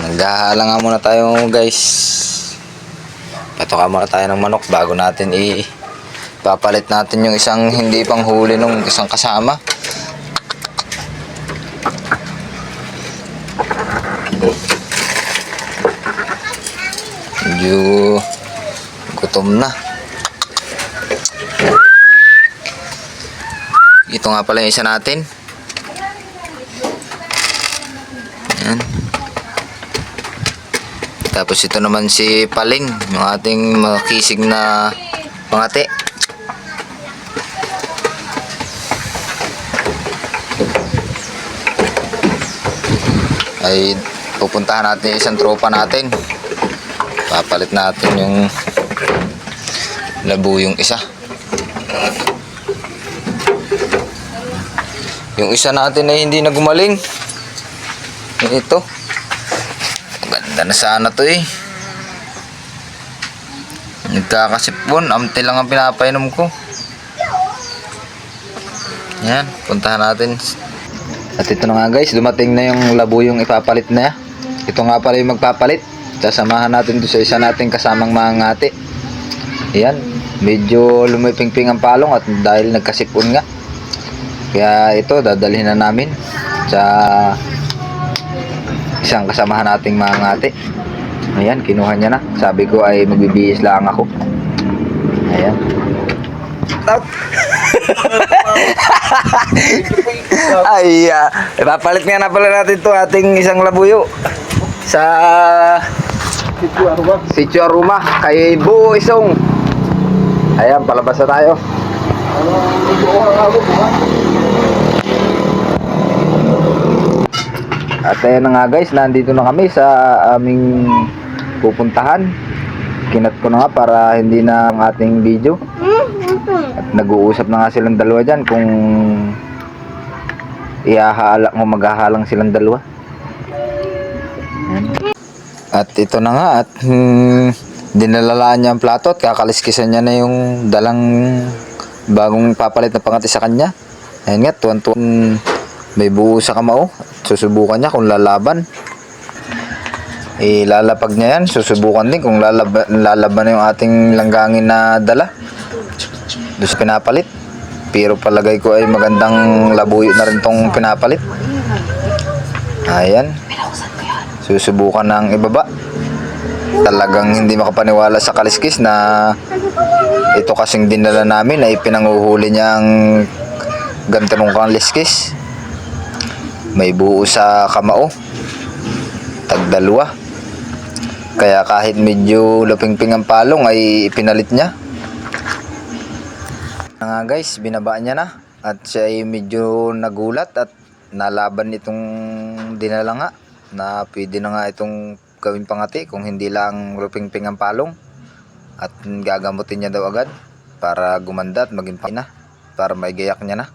Naghahala nga muna tayo guys. Patoka muna tayo ng manok bago natin papalit natin yung isang hindi pang huli nung isang kasama. Medyo gutom na. Ito nga pala yung isa natin. Ayan. Tapos ito naman si Paling, yung ating makisig na pangati. Ay pupuntahan natin yung isang tropa natin. Papalit natin yung labo yung isa. Yung isa natin ay hindi na gumaling. Ito. Maganda na sana to eh. Nagkakasipon. Amte lang ang pinapainom ko. Yan. Puntahan natin. At ito na nga guys. Dumating na yung labo yung ipapalit na. Ito nga pala yung magpapalit. Sasamahan natin doon sa isa nating kasamang mga ngati. Yan. Medyo lumiping-ping ang palong at dahil nagkasipon nga. Kaya ito dadalhin na namin sa isang kasamahan nating mga ngati. Ayan, kinuha niya na. Sabi ko ay magbibihis lang ako. Ayan. Ay, ipapalit nga na pala natin to ating isang labuyo sa Sitio Aruma kay Buo Isong. Ayan, palabas na tayo. At ayan na nga guys, nandito na kami sa aming pupuntahan. Kinat ko na nga para hindi na ang ating video. At nag-uusap na nga silang dalawa dyan kung maghahalang silang dalawa. Ayan. At ito na nga at dinalalaan niya ang plato at kakaliskisan niya na yung dalang bagong papalit na pangati sa kanya. Ayan nga, tuwan-tuwan may buo sa kamao. Susubukan niya kung lalaban. Lalapag niya yan. Susubukan din kung lalaban yung ating langgangin na dala. Doon sa pinapalit. Pero palagay ko ay magandang labuyo na rin tong pinapalit. Ayan. Susubukan ng ibaba. Talagang hindi makapaniwala sa kaliskis na ito kasing dinala namin ay pinanguhuli niyang gantanong kang liskis. May buo sa kamao. Tagdalwa. Kaya kahit medyo laping-ping ang palong ay ipinalit niya. Nga guys, binabaan niya na. At siya ay medyo nagulat at nalaban itong dinala nga. Na pwede na nga itong gawin pangati kung hindi lang laping-ping ang palong. At gagamutin niya daw agad para gumanda at maging na. Para may gayak niya na.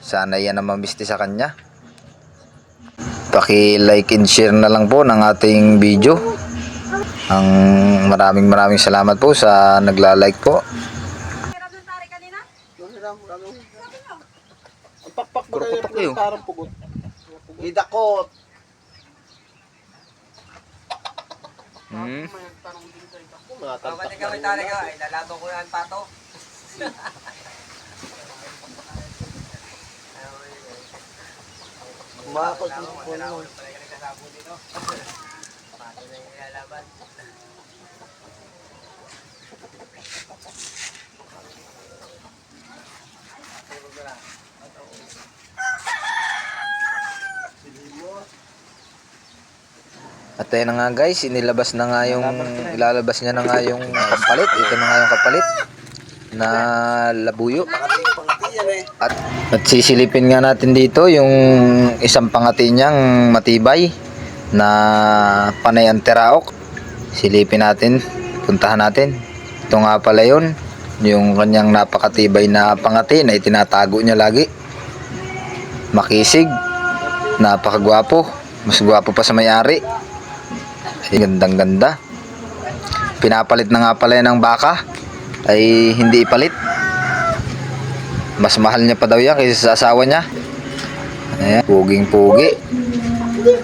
Sana yan ang mamisti sa kanya. Paki-like and share na lang po ng ating video. Maraming salamat po sa nagla-like po. Ang pakpak mo kayo. Parang pugot. Idakot. Kapatid kami talaga, ay lalato ko yan pato. Makakot mo po naman. At ayun na nga guys, ilalabas niya na nga yung kapalit. Ito na nga yung kapalit na labuyo. At sisilipin nga natin dito yung isang pangati niyang matibay na panay ang teraok. Silipin natin, puntahan natin. Ito nga pala yun, yung kanyang napakatibay na pangati na itinatago niya lagi. Makisig, napakagwapo, mas gwapo pa sa may-ari. Ay, gandang-ganda. Pinapalit na nga pala ng baka ay hindi ipalit. Mas mahal niya pa daw yan kaysa sa asawa niya. Ayan, puging-pugi. Pero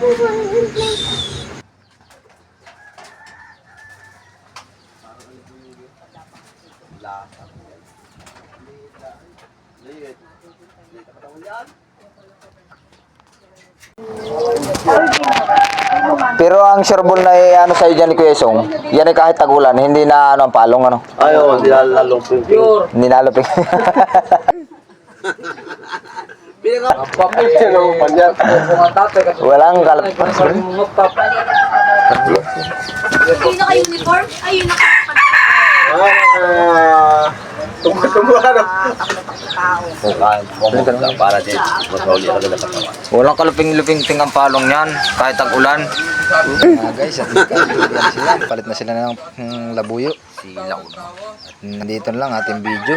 ang sureball na ano sa'yo dyan ni Kuya Song, yan ay kahit tagulan, hindi na ano ang palong ano. Ayaw, hindi lalong pure. Hindi nalaping. Walang kalap. Ayun naka-uniform? Ayun naka Para din. Masoli ako na katawan. Walang kaluping-luping ting ang palong yan, kahit tag-ulan. Guys, at sila. Palit na sila ng labuyo. Silaw. At nandito na lang ating video.